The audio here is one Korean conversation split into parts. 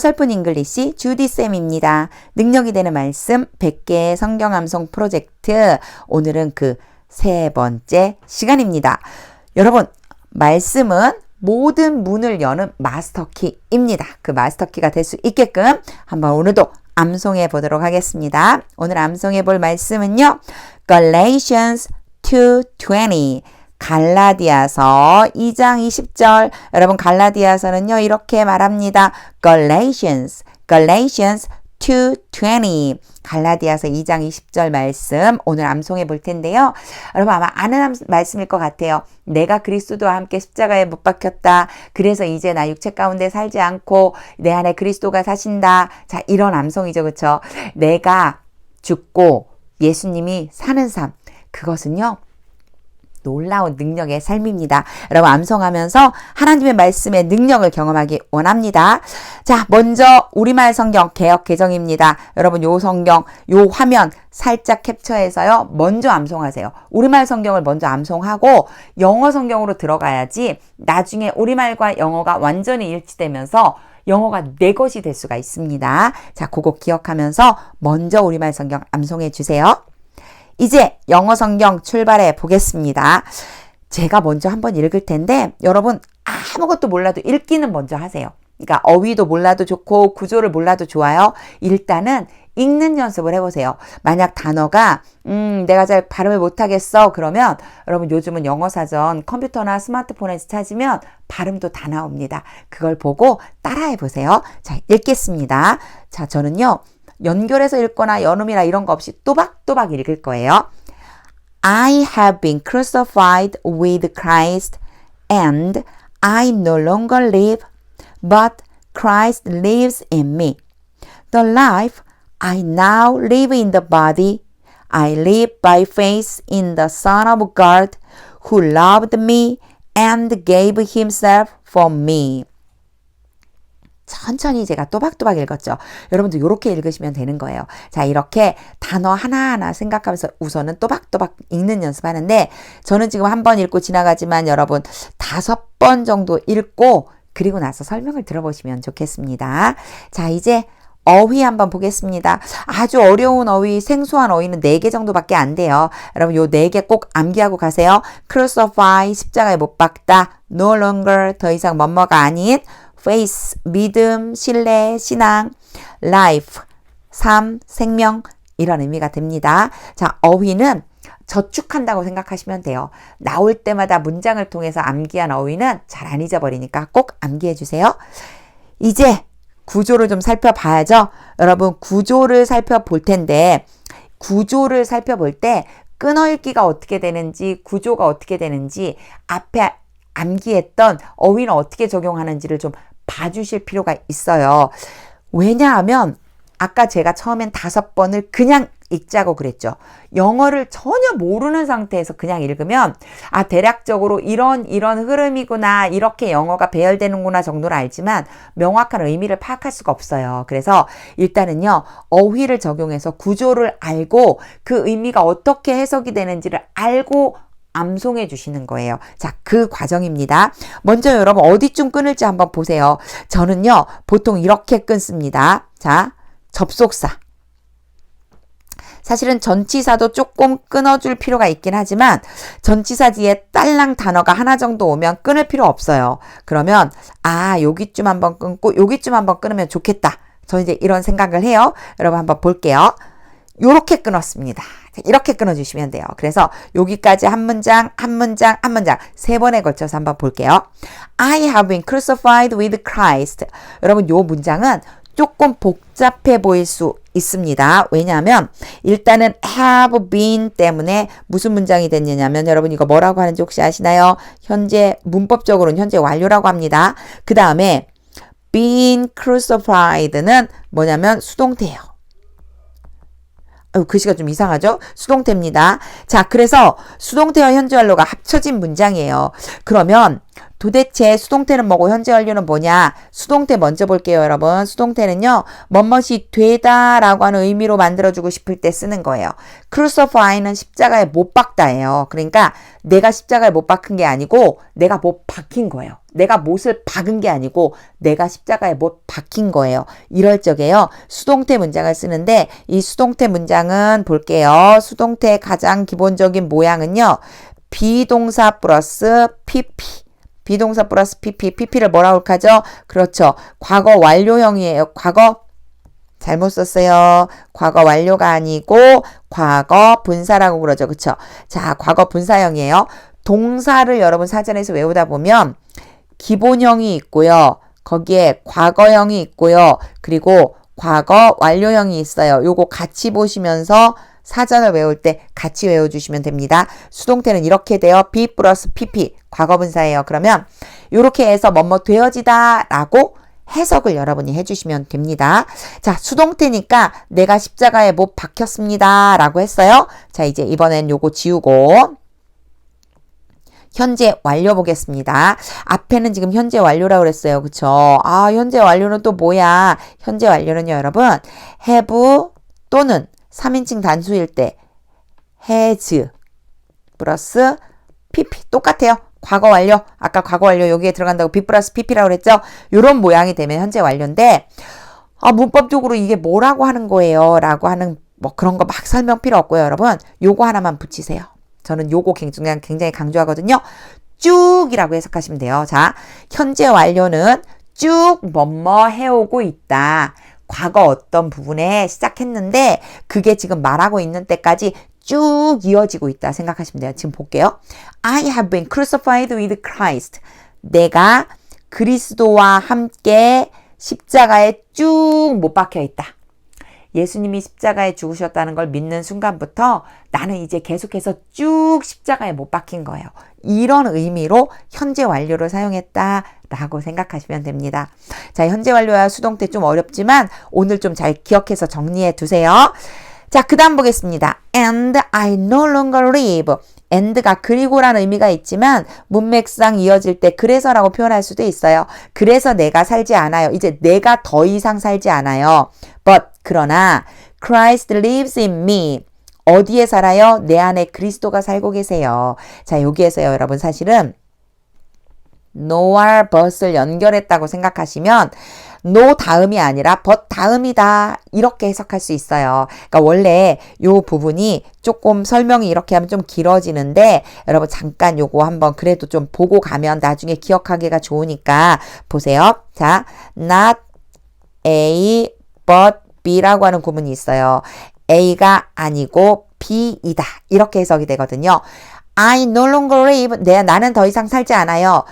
설픈 잉글리시 주디쌤입니다. 능력이 되는 말씀 100개 성경 암송 프로젝트. 오늘은 그 세 번째 시간입니다. 여러분, 말씀은 모든 문을 여는 마스터키입니다. 그 마스터키가 될 수 있게끔 한번 오늘도 암송해 보도록 하겠습니다. 오늘 암송해 볼 말씀은요. Galatians 2:20 갈라디아서 2장 20절. 여러분, 갈라디아서는요 이렇게 말합니다. Galatians 2:20 갈라디아서 2장 20절 말씀 오늘 암송해 볼 텐데요. 여러분 아마 아는 말씀일 것 같아요. 내가 그리스도와 함께 십자가에 못 박혔다. 그래서 이제 나 육체 가운데 살지 않고 내 안에 그리스도가 사신다. 자, 이런 암송이죠. 그렇죠? 내가 죽고 예수님이 사는 삶. 그것은요. 놀라운 능력의 삶입니다. 여러분 암송하면서 하나님의 말씀의 능력을 경험하기 원합니다. 자, 먼저 우리말 성경 개역 개정입니다. 여러분 요 성경 요 화면 살짝 캡처해서요. 먼저 암송하세요. 우리말 성경을 먼저 암송하고 영어 성경으로 들어가야지 나중에 우리말과 영어가 완전히 일치되면서 영어가 내 것이 될 수가 있습니다. 자, 그거 기억하면서 먼저 우리말 성경 암송해 주세요. 이제 영어 성경 출발해 보겠습니다. 제가 먼저 한번 읽을 텐데 여러분 아무것도 몰라도 읽기는 먼저 하세요. 그러니까 어휘도 몰라도 좋고 구조를 몰라도 좋아요. 일단은 읽는 연습을 해보세요. 만약 단어가 내가 잘 발음을 못하겠어 그러면 여러분 요즘은 영어사전 컴퓨터나 스마트폰에서 찾으면 발음도 다 나옵니다. 그걸 보고 따라해 보세요. 자, 읽겠습니다. 자, 저는요. 연결해서 읽거나 연음이나 이런 거 없이 또박또박 읽을 거예요. I have been crucified with Christ and I no longer live, but Christ lives in me. The life I now live in the body, I live by faith in the Son of God who loved me and gave himself for me. 천천히 제가 또박또박 읽었죠. 여러분도 이렇게 읽으시면 되는 거예요. 자, 이렇게 단어 하나하나 생각하면서 우선은 또박또박 읽는 연습하는데 저는 지금 한 번 읽고 지나가지만 여러분 5번 정도 읽고 그리고 나서 설명을 들어보시면 좋겠습니다. 자, 이제 어휘 한번 보겠습니다. 아주 어려운 어휘, 생소한 어휘는 4개 정도밖에 안 돼요. 여러분 요 4개 꼭 암기하고 가세요. crucify, 십자가에 못 박다. no longer, 더 이상 뭐뭐가 아닌. faith, 믿음, 신뢰, 신앙, life, 삶, 생명 이런 의미가 됩니다. 자, 어휘는 저축한다고 생각하시면 돼요. 나올 때마다 문장을 통해서 암기한 어휘는 잘 안 잊어버리니까 꼭 암기해 주세요. 이제 구조를 좀 살펴봐야죠. 여러분 구조를 살펴볼 텐데 구조를 살펴볼 때 끊어읽기가 어떻게 되는지 구조가 어떻게 되는지 앞에 암기했던 어휘는 어떻게 적용하는지를 좀 봐주실 필요가 있어요. 왜냐하면 아까 제가 처음엔 5번을 그냥 읽자고 그랬죠. 영어를 전혀 모르는 상태에서 그냥 읽으면 아 대략적으로 이런 흐름이구나 이렇게 영어가 배열되는구나 정도는 알지만 명확한 의미를 파악할 수가 없어요. 그래서 일단은요. 어휘를 적용해서 구조를 알고 그 의미가 어떻게 해석이 되는지를 알고 암송해 주시는 거예요. 자, 그 과정입니다. 먼저 여러분 어디쯤 끊을지 한번 보세요. 저는요, 보통 이렇게 끊습니다. 자, 접속사. 사실은 전치사도 조금 끊어줄 필요가 있긴 하지만 전치사 뒤에 딸랑 단어가 하나 정도 오면 끊을 필요 없어요. 그러면 아, 여기쯤 한번 끊고 여기쯤 한번 끊으면 좋겠다. 저는 이제 이런 생각을 해요. 여러분 한번 볼게요. 요렇게 끊었습니다. 이렇게 끊어주시면 돼요. 그래서 여기까지 한 문장 3번에 걸쳐서 한번 볼게요. I have been crucified with Christ. 여러분 요 문장은 조금 복잡해 보일 수 있습니다. 왜냐하면 일단은 have been 때문에 무슨 문장이 됐느냐면 여러분 이거 뭐라고 하는지 혹시 아시나요? 현재 문법적으로는 현재 완료라고 합니다. 그 다음에 been crucified는 뭐냐면 수동태예요. 글씨가 좀 이상하죠? 수동태입니다. 자, 그래서 수동태와 현재 완료가 합쳐진 문장이에요. 그러면 도대체 수동태는 뭐고 현재 완료는 뭐냐? 수동태 먼저 볼게요, 여러분. 수동태는요. 뭐뭇이 되다라고 하는 의미로 만들어주고 싶을 때 쓰는 거예요. crucify는 십자가에 못 박다예요. 그러니까 내가 십자가에 못 박힌 게 아니고 내가 못 박힌 거예요. 내가 못을 박은 게 아니고 내가 십자가에 못 박힌 거예요. 이럴 적에요. 수동태 문장을 쓰는데 이 수동태 문장은 볼게요. 수동태의 가장 기본적인 모양은요. 비동사 플러스 PP. 비동사 플러스 PP. PP를 뭐라고 할까죠? 그렇죠. 과거 완료형이에요. 과거 잘못 썼어요. 과거 완료가 아니고 과거 분사라고 그러죠. 그쵸? 자, 과거 분사형이에요. 동사를 여러분 사전에서 외우다 보면 기본형이 있고요. 거기에 과거형이 있고요. 그리고 과거 완료형이 있어요. 요거 같이 보시면서 사전을 외울 때 같이 외워주시면 됩니다. 수동태는 이렇게 돼요. be 플러스 pp 과거분사예요. 그러면 이렇게 해서 뭐뭐 되어지다 라고 해석을 여러분이 해주시면 됩니다. 자, 수동태니까 내가 십자가에 못 박혔습니다 라고 했어요. 자, 이제 이번엔 요거 지우고 현재 완료 보겠습니다. 앞에는 지금 현재 완료라고 그랬어요. 그쵸? 아, 현재 완료는 또 뭐야? 현재 완료는요, 여러분. have 또는 3인칭 단수일 때 has 플러스 pp 똑같아요. 과거 완료. 아까 과거 완료 여기에 들어간다고 be 플러스 pp라고 그랬죠? 요런 모양이 되면 현재 완료인데 문법적으로 이게 뭐라고 하는 거예요? 라고 하는 뭐 그런 거 막 설명 필요 없고요, 여러분. 요거 하나만 붙이세요. 저는 요거 굉장히 강조하거든요. 쭉이라고 해석하시면 돼요. 자, 현재 완료는 쭉 뭐뭐 해오고 있다. 과거 어떤 부분에 시작했는데 그게 지금 말하고 있는 때까지 쭉 이어지고 있다 생각하시면 돼요. 지금 볼게요. I have been crucified with Christ. 내가 그리스도와 함께 십자가에 쭉 못 박혀 있다. 예수님이 십자가에 죽으셨다는 걸 믿는 순간부터 나는 이제 계속해서 쭉 십자가에 못 박힌 거예요. 이런 의미로 현재 완료를 사용했다라고 생각하시면 됩니다. 자, 현재 완료와 수동태 좀 어렵지만 오늘 좀 잘 기억해서 정리해 두세요. 자, 그 다음 보겠습니다. And I no longer live. and가 그리고라는 의미가 있지만 문맥상 이어질 때 그래서라고 표현할 수도 있어요. 그래서 내가 살지 않아요. 이제 내가 더 이상 살지 않아요. But 그러나 Christ lives in me. 어디에 살아요? 내 안에 그리스도가 살고 계세요. 자, 여기에서요, 여러분 사실은 no와 but을 연결했다고 생각하시면 no 다음이 아니라 but 다음이다 이렇게 해석할 수 있어요. 그러니까 원래 요 부분이 조금 설명이 이렇게 하면 좀 길어지는데 여러분 잠깐 요거 한번 그래도 좀 보고 가면 나중에 기억하기가 좋으니까 보세요. 자, not A but B라고 하는 구문이 있어요. A가 아니고 B이다 이렇게 해석이 되거든요. I no longer live. 나는 더 이상 살지 않아요.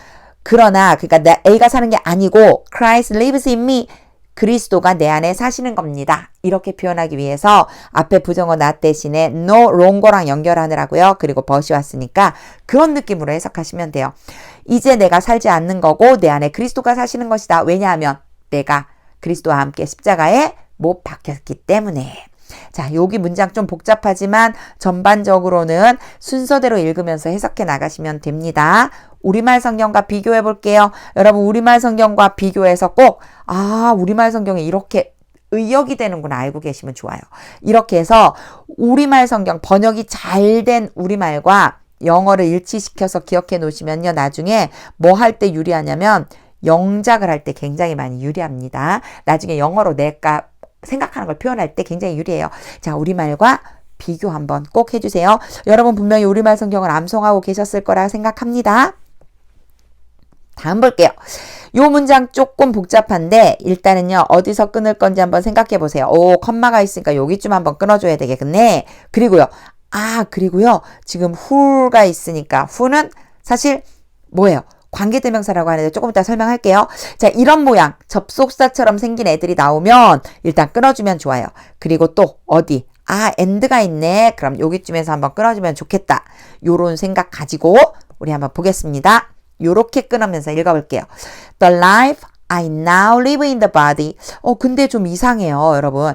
그러나 그러니까 A가 사는 게 아니고 Christ lives in me. 그리스도가 내 안에 사시는 겁니다. 이렇게 표현하기 위해서 앞에 부정어 not 대신에 no longer랑 연결하느라고요. 그리고 but이 왔으니까 그런 느낌으로 해석하시면 돼요. 이제 내가 살지 않는 거고 내 안에 그리스도가 사시는 것이다. 왜냐하면 내가 그리스도와 함께 십자가에 못 박혔기 때문에. 자, 여기 문장 좀 복잡하지만 전반적으로는 순서대로 읽으면서 해석해 나가시면 됩니다. 우리말 성경과 비교해 볼게요. 여러분 우리말 성경과 비교해서 꼭 우리말 성경이 이렇게 의역이 되는구나 알고 계시면 좋아요. 이렇게 해서 우리말 성경 번역이 잘 된 우리말과 영어를 일치시켜서 기억해 놓으시면요. 나중에 뭐 할 때 유리하냐면 영작을 할 때 굉장히 많이 유리합니다. 나중에 영어로 내가 생각하는 걸 표현할 때 굉장히 유리해요. 자, 우리말과 비교 한번 꼭 해주세요. 여러분 분명히 우리말 성경을 암송하고 계셨을 거라 생각합니다. 다음 볼게요. 요 문장 조금 복잡한데 일단은요. 어디서 끊을 건지 한번 생각해 보세요. 컴마가 있으니까 여기쯤 한번 끊어줘야 되겠네. 그리고요. 지금 who가 있으니까 who는 사실 뭐예요? 관계대명사라고 하는데 조금 이따 설명할게요. 자, 이런 모양 접속사처럼 생긴 애들이 나오면 일단 끊어주면 좋아요. 그리고 또 어디? and가 있네. 그럼 여기쯤에서 한번 끊어주면 좋겠다. 요런 생각 가지고 우리 한번 보겠습니다. 요렇게 끊으면서 읽어볼게요. The life I now live in the body. 근데 좀 이상해요, 여러분.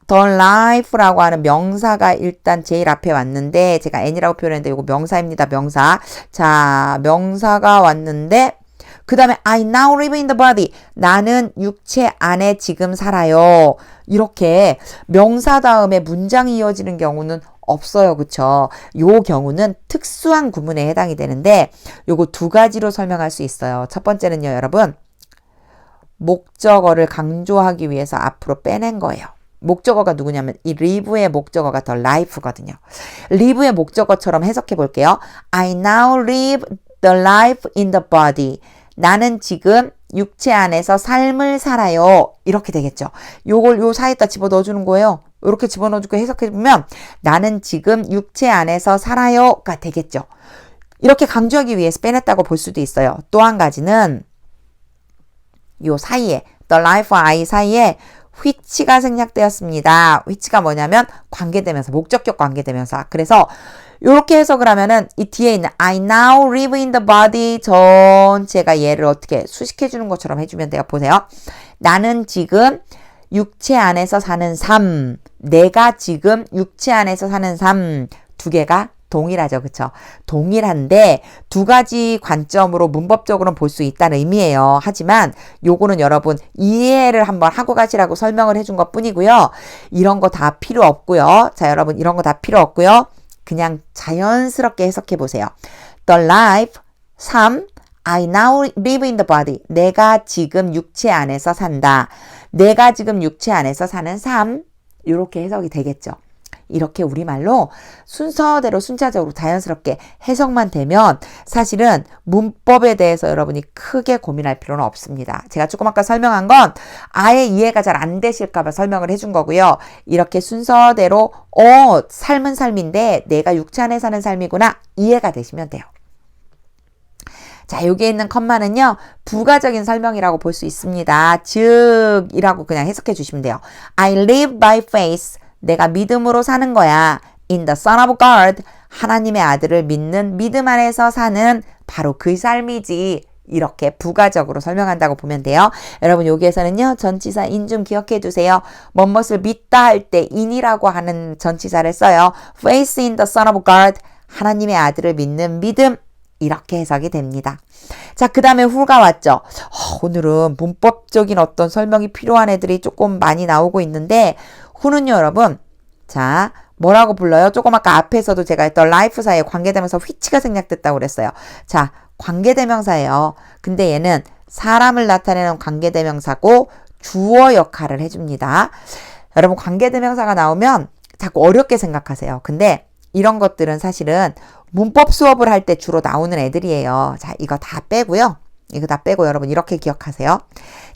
The life라고 하는 명사가 일단 제일 앞에 왔는데 제가 n이라고 표현했는데 이거 명사입니다. 명사. 자, 명사가 왔는데 그 다음에 I now live in the body. 나는 육체 안에 지금 살아요. 이렇게 명사 다음에 문장이 이어지는 경우는 없어요. 그쵸? 요 경우는 특수한 구문에 해당이 되는데 요거 두 가지로 설명할 수 있어요. 첫 번째는요, 여러분. 목적어를 강조하기 위해서 앞으로 빼낸 거예요. 목적어가 누구냐면 이 live의 목적어가 더 life거든요. live의 목적어처럼 해석해 볼게요. I now live the life in the body. 나는 지금 육체 안에서 삶을 살아요. 이렇게 되겠죠. 요걸 요 사이에다 집어넣어 주는 거예요. 이렇게 집어넣어주고 해석해보면 나는 지금 육체 안에서 살아요가 되겠죠. 이렇게 강조하기 위해서 빼냈다고 볼 수도 있어요. 또 한 가지는 요 사이에 the life와 I 사이에 which가 생략되었습니다. which가 뭐냐면 관계대명사, 목적격 관계대명사. 그래서 이렇게 해석을 하면은 이 뒤에 있는 I now live in the body 전체가 얘를 어떻게 수식해 주는 것처럼 해주면 돼요. 보세요. 나는 지금 육체 안에서 사는 삶, 내가 지금 육체 안에서 사는 삶, 두 개가 동일하죠. 그쵸? 동일한데 두 가지 관점으로 문법적으로는 볼 수 있다는 의미예요. 하지만 요거는 여러분 이해를 한번 하고 가시라고 설명을 해준 것 뿐이고요. 이런 거 다 필요 없고요. 자, 여러분 이런 거 다 필요 없고요. 그냥 자연스럽게 해석해 보세요. The life, 삶, I now live in the body. 내가 지금 육체 안에서 산다. 내가 지금 육체 안에서 사는 삶. 이렇게 해석이 되겠죠. 이렇게 우리말로 순서대로 순차적으로 자연스럽게 해석만 되면 사실은 문법에 대해서 여러분이 크게 고민할 필요는 없습니다. 제가 조금 아까 설명한 건 아예 이해가 잘 안 되실까 봐 설명을 해준 거고요. 이렇게 순서대로 삶은 삶인데 내가 육체 안에 사는 삶이구나 이해가 되시면 돼요. 자, 여기에 있는 컴마는요, 부가적인 설명이라고 볼 수 있습니다. 즉, 이라고 그냥 해석해 주시면 돼요. I live by faith. 내가 믿음으로 사는 거야. In the Son of God. 하나님의 아들을 믿는 믿음 안에서 사는 바로 그 삶이지. 이렇게 부가적으로 설명한다고 보면 돼요. 여러분 여기에서는요. 전치사 인 좀 기억해 두세요. 뭐뭇을 믿다 할 때 in이라고 하는 전치사를 써요. Faith in the Son of God. 하나님의 아들을 믿는 믿음. 이렇게 해석이 됩니다. 자, 그 다음에 who가 왔죠. 오늘은 문법적인 어떤 설명이 필요한 애들이 조금 많이 나오고 있는데 who는요, 여러분. 자, 뭐라고 불러요? 조금 아까 앞에서도 제가 했던 life 사이에 관계대명사 which가 생략됐다고 그랬어요. 자, 관계대명사예요. 근데 얘는 사람을 나타내는 관계대명사고 주어 역할을 해줍니다. 여러분 관계대명사가 나오면 자꾸 어렵게 생각하세요. 근데 이런 것들은 사실은 문법 수업을 할 때 주로 나오는 애들이에요. 자, 이거 다 빼고요. 이거 다 빼고 여러분 이렇게 기억하세요.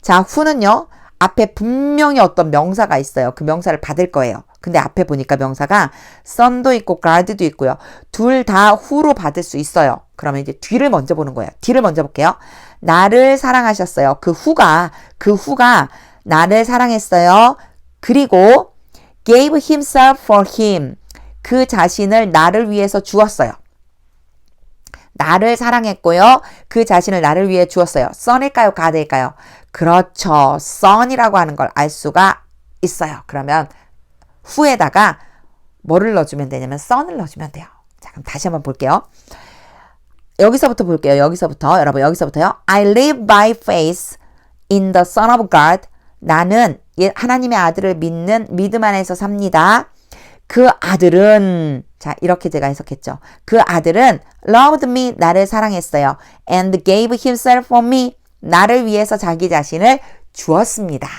자, who는요. 앞에 분명히 어떤 명사가 있어요. 그 명사를 받을 거예요. 근데 앞에 보니까 명사가 son도 있고 guard도 있고요. 둘 다 who로 받을 수 있어요. 그러면 이제 뒤를 먼저 보는 거예요. 뒤를 먼저 볼게요. 나를 사랑하셨어요. 그 who가 나를 사랑했어요. 그리고 gave himself for him. 그 자신을 나를 위해서 주었어요. 나를 사랑했고요. 그 자신을 나를 위해 주었어요. son일까요? god일까요? 그렇죠. son이라고 하는 걸 알 수가 있어요. 그러면 who에다가 뭐를 넣어주면 되냐면 son을 넣어주면 돼요. 자, 그럼 다시 한번 볼게요. 여기서부터 볼게요. 여기서부터. 여러분 여기서부터요. I live by faith in the Son of God. 나는 하나님의 아들을 믿는 믿음 안에서 삽니다. 그 아들은 자 이렇게 제가 해석했죠. 그 아들은 loved me 나를 사랑했어요. And gave himself for me 나를 위해서 자기 자신을 주었습니다.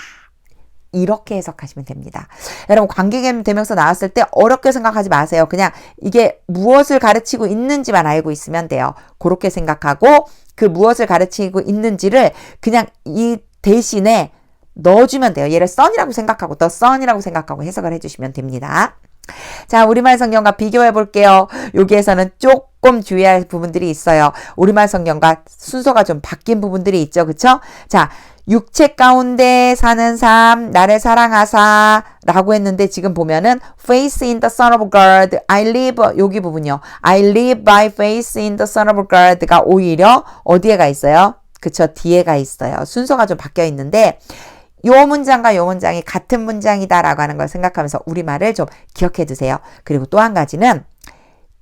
이렇게 해석하시면 됩니다. 여러분 관계대명사 나왔을 때 어렵게 생각하지 마세요. 그냥 이게 무엇을 가르치고 있는지만 알고 있으면 돼요. 그렇게 생각하고 그 무엇을 가르치고 있는지를 그냥 이 대신에 넣어주면 돼요. 얘를 son이라고 생각하고 the son이라고 생각하고 해석을 해주시면 됩니다. 자, 우리말 성경과 비교해 볼게요. 여기에서는 조금 주의할 부분들이 있어요. 우리말 성경과 순서가 좀 바뀐 부분들이 있죠. 그쵸? 자, 육체 가운데 사는 삶, 나를 사랑하사 라고 했는데 지금 보면은 faith in the Son of God, I live, 여기 부분이요. I live by faith in the Son of God가 오히려 어디에 가 있어요? 그쵸? 뒤에가 있어요. 순서가 좀 바뀌어 있는데 요 문장과 요 문장이 같은 문장이다라고 하는 걸 생각하면서 우리말을 좀 기억해 두세요. 그리고 또 한 가지는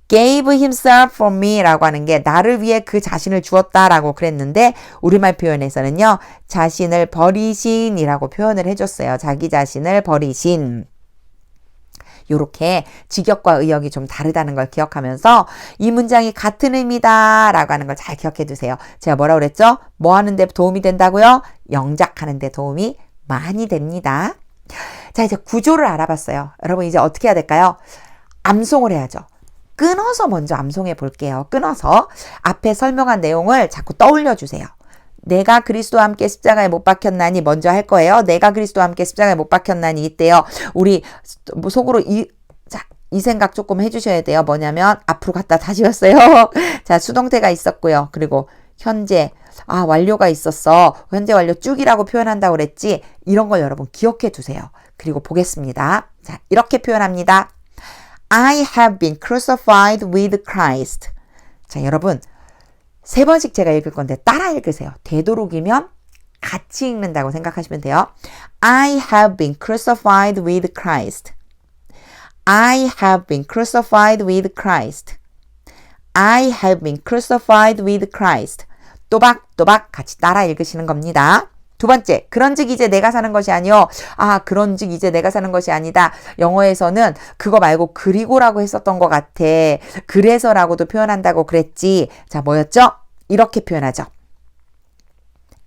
gave himself for me 라고 하는 게 나를 위해 그 자신을 주었다라고 그랬는데 우리말 표현에서는요. 자신을 버리신이라고 표현을 해줬어요. 자기 자신을 버리신. 요렇게 직역과 의역이 좀 다르다는 걸 기억하면서 이 문장이 같은 의미다 라고 하는 걸 잘 기억해 두세요. 제가 뭐라고 그랬죠? 뭐 하는데 도움이 된다고요? 영작하는 데 도움이 많이 됩니다. 자, 이제 구조를 알아봤어요. 여러분 이제 어떻게 해야 될까요? 암송을 해야죠. 끊어서 먼저 암송해 볼게요. 끊어서 앞에 설명한 내용을 자꾸 떠올려 주세요. 내가 그리스도와 함께 십자가에 못 박혔나니 먼저 할 거예요. 내가 그리스도와 함께 십자가에 못 박혔나니 이때요. 우리 속으로 이 생각 조금 해주셔야 돼요. 뭐냐면 앞으로 갔다 다시 왔어요. 자, 수동태가 있었고요. 그리고 현재 완료가 있었어. 현재 완료 쭉이라고 표현한다고 그랬지. 이런 걸 여러분 기억해 두세요. 그리고 보겠습니다. 자, 이렇게 표현합니다. I have been crucified with Christ. 자, 여러분 3번씩 제가 읽을 건데 따라 읽으세요. 되도록이면 같이 읽는다고 생각하시면 돼요. I have been crucified with Christ. I have been crucified with Christ. I have been crucified with Christ. 또박또박 같이 따라 읽으시는 겁니다. 두 번째, 그런즉 이제 내가 사는 것이 아니요. 그런즉 이제 내가 사는 것이 아니다. 영어에서는 그거 말고 그리고라고 했었던 것 같아. 그래서라고도 표현한다고 그랬지. 자, 뭐였죠? 이렇게 표현하죠.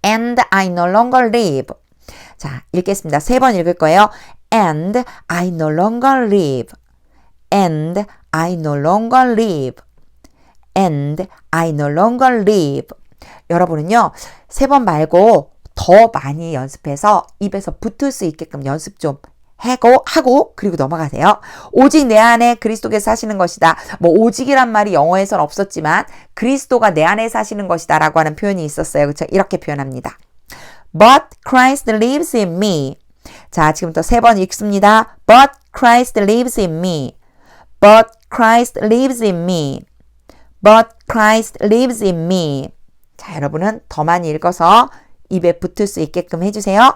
And I no longer live. 자, 읽겠습니다. 3번 읽을 거예요. And I no longer live. And I no longer live. And I no longer live. 여러분은요, 3번 말고 더 많이 연습해서 입에서 붙을 수 있게끔 연습 좀 하고 그리고 넘어가세요. 오직 내 안에 그리스도께서 사시는 것이다. 뭐 오직이란 말이 영어에선 없었지만 그리스도가 내 안에 사시는 것이다 라고 하는 표현이 있었어요. 그렇죠? 이렇게 표현합니다. But Christ lives in me. 자, 지금부터 3번 읽습니다. But Christ lives in me. But Christ lives in me. But Christ lives in me. 자, 여러분은 더 많이 읽어서 입에 붙을 수 있게끔 해주세요.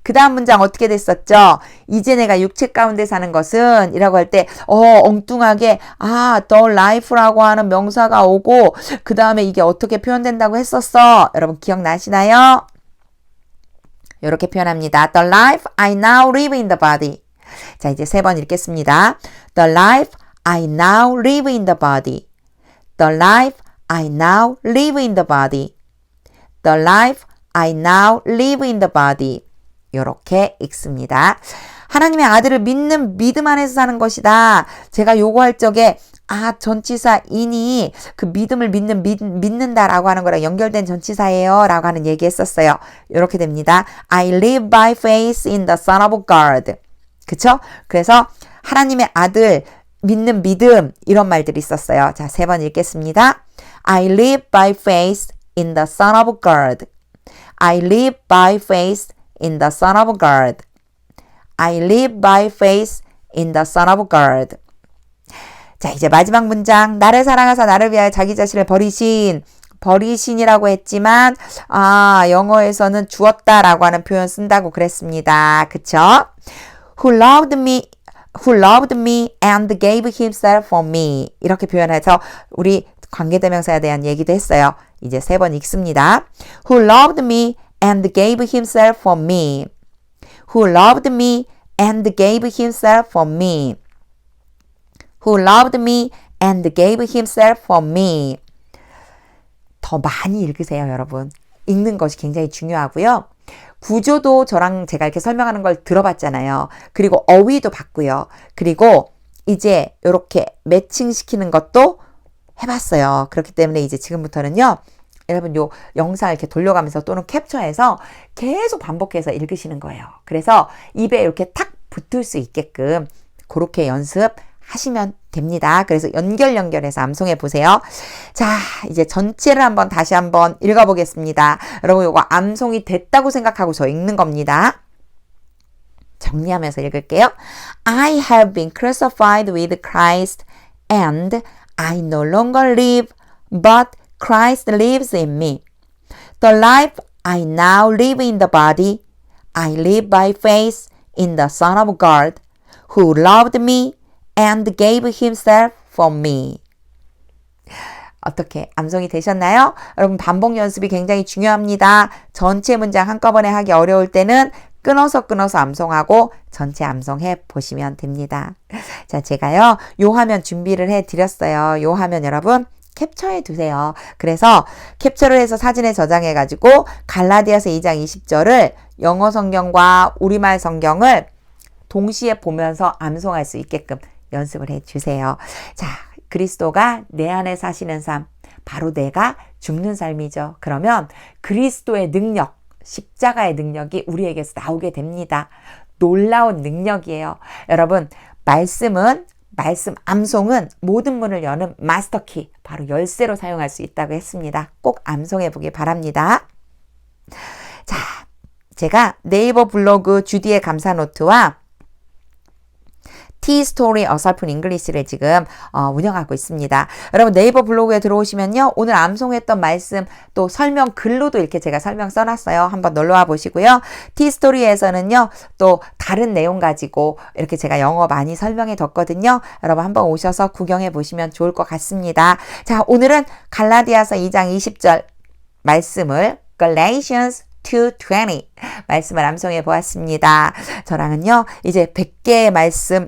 그 다음 문장 어떻게 됐었죠? 이제 내가 육체 가운데 사는 것은 이라고 할 때 엉뚱하게 the life라고 하는 명사가 오고 그 다음에 이게 어떻게 표현된다고 했었어. 여러분 기억나시나요? 이렇게 표현합니다. The life I now live in the body. 자, 이제 3번 읽겠습니다. The life I now live in the body. The life I now live in the body. The life I now live in the body. 이렇게 읽습니다. 하나님의 아들을 믿는 믿음 안에서 사는 것이다. 제가 요거 할 적에 전치사 in이 그 믿음을 믿는다라고 하는 거랑 연결된 전치사예요 라고 하는 얘기 했었어요. 이렇게 됩니다. I live by faith in the Son of God. 그쵸? 그래서 하나님의 아들 믿는 믿음 이런 말들이 있었어요. 자, 3번 읽겠습니다. I live by faith in the Son of God. I live by faith in the Son of God. I live by faith in the Son of God. 자, 이제 마지막 문장. 나를 사랑하사 나를 위하여 자기 자신을 버리신이라고 했지만 영어에서는 주었다라고 하는 표현 쓴다고 그랬습니다. 그쵸? Who loved me and gave himself for me. 이렇게 표현해서 우리 관계대명사에 대한 얘기도 했어요. 이제 3번 읽습니다. Who loved me and gave himself for me. Who loved me and gave himself for me. Who loved me and gave himself for me. 더 많이 읽으세요, 여러분. 읽는 것이 굉장히 중요하고요. 구조도 저랑 제가 이렇게 설명하는 걸 들어봤잖아요. 그리고 어휘도 봤고요. 그리고 이제 이렇게 매칭시키는 것도 해봤어요. 그렇기 때문에 이제 지금부터는요. 여러분 요 영상을 이렇게 돌려가면서 또는 캡처해서 계속 반복해서 읽으시는 거예요. 그래서 입에 이렇게 탁 붙을 수 있게끔 그렇게 연습하시면 됩니다. 그래서 연결해서 암송해 보세요. 자, 이제 전체를 다시 한번 읽어보겠습니다. 여러분 요거 암송이 됐다고 생각하고서 읽는 겁니다. 정리하면서 읽을게요. I have been crucified with Christ and I no longer live but Christ lives in me. The life I now live in the body, I live by faith in the Son of God, who loved me and gave himself for me. 어떻게 암송이 되셨나요? 여러분 반복 연습이 굉장히 중요합니다. 전체 문장 한꺼번에 하기 어려울 때는 끊어서 암송하고 전체 암송해 보시면 됩니다. 자, 제가요, 요 화면 준비를 해 드렸어요. 요 화면 여러분 캡처해 두세요. 그래서 캡처를 해서 사진에 저장해 가지고 갈라디아서 2장 20절을 영어 성경과 우리말 성경을 동시에 보면서 암송할 수 있게끔 연습을 해 주세요. 자, 그리스도가 내 안에 사시는 삶, 바로 내가 죽는 삶이죠. 그러면 그리스도의 능력, 십자가의 능력이 우리에게서 나오게 됩니다. 놀라운 능력이에요. 여러분, 말씀 암송은 모든 문을 여는 마스터키, 바로 열쇠로 사용할 수 있다고 했습니다. 꼭 암송해 보기 바랍니다. 자, 제가 네이버 블로그 주디의 감사 노트와 T-Story 어설픈 잉글리시를 지금 운영하고 있습니다. 여러분 네이버 블로그에 들어오시면요. 오늘 암송했던 말씀 또 설명 글로도 이렇게 제가 설명 써놨어요. 한번 놀러와 보시고요. T-Story에서는요. 또 다른 내용 가지고 이렇게 제가 영어 많이 설명해 뒀거든요. 여러분 한번 오셔서 구경해 보시면 좋을 것 같습니다. 자, 오늘은 갈라디아서 2장 20절 말씀을 Galatians 2:20 말씀을 암송해 보았습니다. 저랑은요, 이제 100개의 말씀